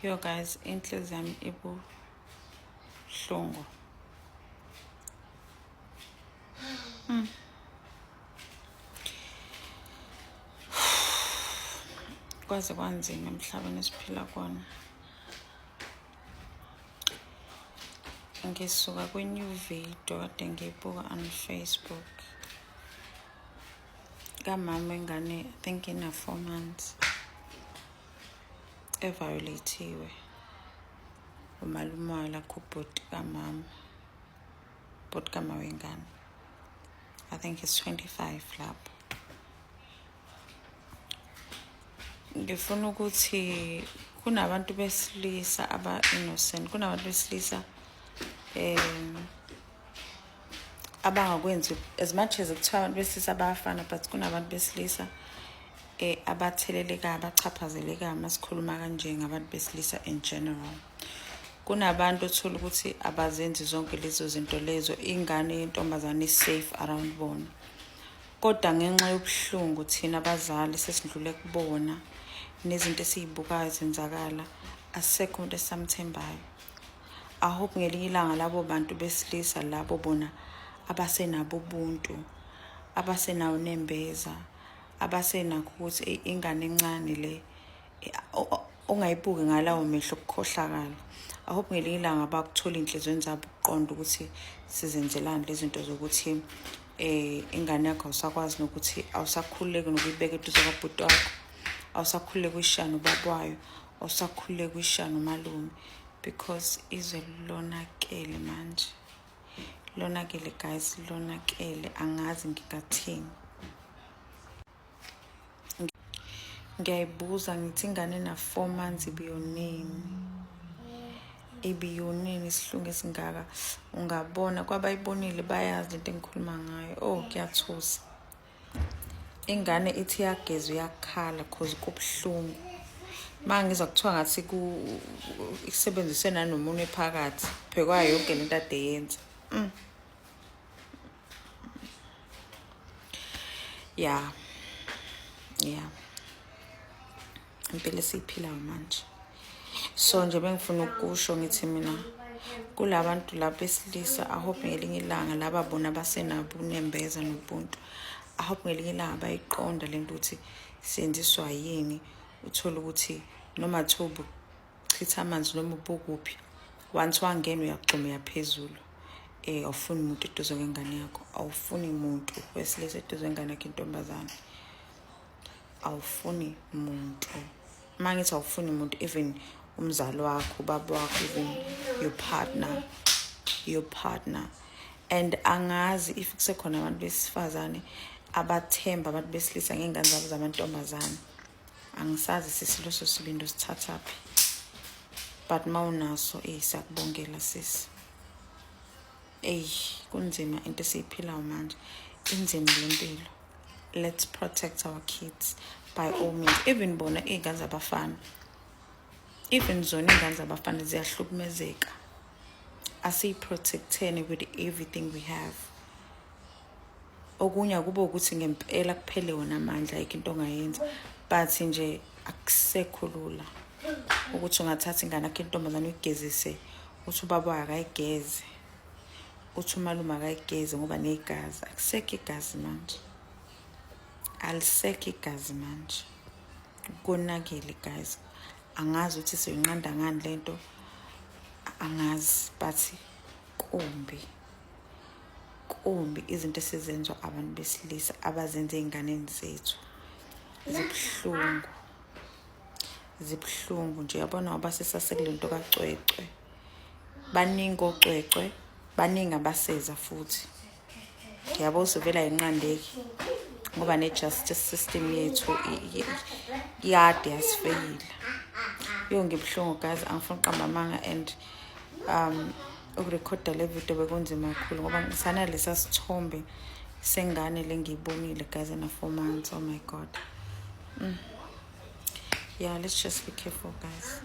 Yo guys, inhliziyo yami ibuhlungu. Kwaze kwanzima emhlabeni esiphila kuwona. Ngisuka kwi-new video kade ngiyibuka on Facebook. Kamama ingane, I think ina 4 months. Eviolatiwe. Umalume wayo lakho ubhuti kamama. Ubhuti kama wengane. I think it's 25 lapho. Ngifuna ukuthi kunabantu besilisa aba-innocent, kunabantu besilisa abangakwenzi as much as kuthiwa abantu besilisa bayafana, but kunabantu besilisa abatheleleka, abachaphazeleka masikhuluma kanje ngabantu besilisa in general. Kunabantu othola ukuthi abazenzi zonke lezo zinto lezo, ingane yentombazane is-safe around bona. Kodwa ngenxa yobuhlungu thina abazali sesindlule kubona nezinto esizibukayo zenzakala, asekho umuntu esamthembayo. I hope ngelinye ilanga labo bantu besilisa labo bona abasenabo ubuntu, abasenawo nembeza, abasenakho ukuthi ingane encane le ongayibuki ngalawo mehlo ukukhohlakala. I hope ngelinye ilanga bakuthola inhlizweni zabo ukuqonda ukuthi sizenzelani lezi zinto zokuthi ingane yakho awusakwazi nokuthi awusakhululeki nokuyibeka eduze kwabhuti wakho, awusakhululeki uyishaya nobaba wayo, awusakhululeki uyishaya nomalume, because izwe lonakele manje. Lonakele guys, lonakele, angazi ngingathini. Ngiyayibuza ngithi ingane na 4 months ibiyonini isihlungu esingaka. Ungabona kwabayibonile bayazi into engikhuluma ngayo. Oh, kuyathusa. Ingane ithi yageza uyakhala cause kubuhlungu. Mangizwa kuthiwa ngathi isebenzise nanomunye phakathi phekwayo yonke lento ade yenza. Yeah. Impilo esiyiphilayo manje. So nje bengifuna ukusho ngithi mina kulabantu lapha besilisa, I hope ngelinye ilanga laba bona basenabo unembeza nobuntu. I hope ngelinye ilanga bayiqonda lento ukuthi senziswa yini. Uthola ukuthi noma thubu chitha amanzi noma ubukuphi, once wangena uyagcuma yaphezulu. Awufuni umuntu eduze kwengane yakho, awufuni umuntu wesilisa eduze kwengane yakho intombazane. Awufuni umuntu. Mangithi awufuni umuntu, even umzali wakho, ubaba wakho, even your partner. And angazi if kusekhona abantu besifazane abathemba abantu besilisa ngengane zabo zamantombazane. Angisazi sisilo sosibindo sithathaphi. But mawunaso siyakubongela sisi. Kunzima into esiyiphilayo manje. Inzima lempilo. Let's protect our kids by all means. Even bona ingane zabafana. Even zona ingane zabafana ziyahlukumezeka. Asiyi-protecteni with everything we have. Okunye kube ukuthi ngempela kuphele wona amandla ayikho into ongayenza. But nje akusekho lula ukuthi ungathatha ingane yakho intombazane uyigezise, uthi ubaba wayo akayigeze, uthi umalume akayigeze ngoba negazi. Akusekho igazi manje. Alisekho igazi manje. Konakele guys. Angazi ukuthi siyinqanda ngani lento. Angazi, but kumbi izinto esizenzwa abantu besilisa abazenze einganeni zethu. Zibuhlungu nje. Yabona ngoba sesasekulento kacwecwe. Baningi ocwecwe, baningi abaseza futhi. Yabo sivela inqandeki ngoba ne-justice system yethu yade yasifeyila. Ngibuhlungu guys, angifuni uqamba amanga, and ukurekhoda le video bekunzima kakhulu ngoba ngisana lesa sithombe sengane lengiyibonile guys na 4 months. Oh my God. Yeah, let's just be careful guys.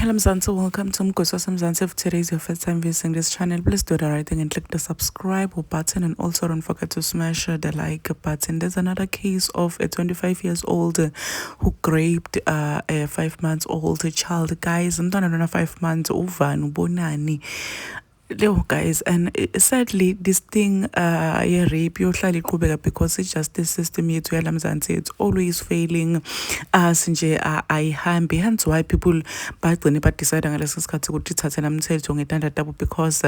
Hello Mzansi, welcome to Mgosi Mzansi. If today is your first time visiting this channel, please do the right thing and click the subscribe button, and also don't forget to smash the like button. There's another case of a 25 years old who raped a 5 months old child. Guys, I'm not 5 months over Bonani. Guys, and sadly this thing rape yohlala iqhubeka because i-justice system yethu yala Mzansi, it's always failing us nje ayihambi. Hence why people bagcine badecide ngaleso sikhathi ukuthi ithathe namthetho ngetandardabo, because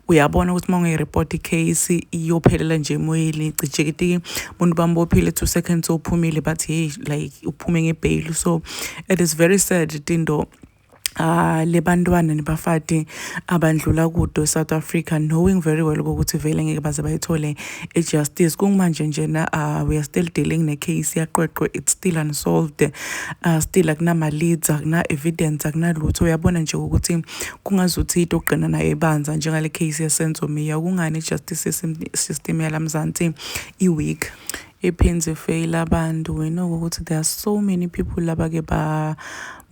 uyabona ukuthi uma ungayireport icase iyophelela nje emoyeni cijekitiki umuntu bambophile 2 seconds uphumile but hey like uphume ngebail. So it is very sad into le bantwana nebafati abandlula kudo South Africa, knowing very well ukuthi vele ngeke baze bayithole justice. Kungmanje njena we are still dealing ne case yaqweqwe, it's still unsolved, still akuna leads, akuna evidence, akuna lutho. Uyabona nje ukuthi kungazuthi into ogqina nayo ebanza njengale case yaSenzomiya. Kungani justice system yala Mzansi weak, iphindze fail abantu. We know ukuthi there are so many people labake ba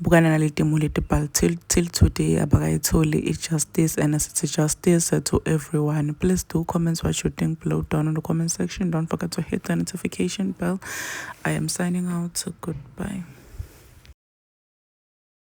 bukana naleti muleti, but till today abakayitholi justice, and it's a justice to everyone. Please do comment what you think below down in the comment section. Don't forget to hit the notification bell. I am signing out, so goodbye.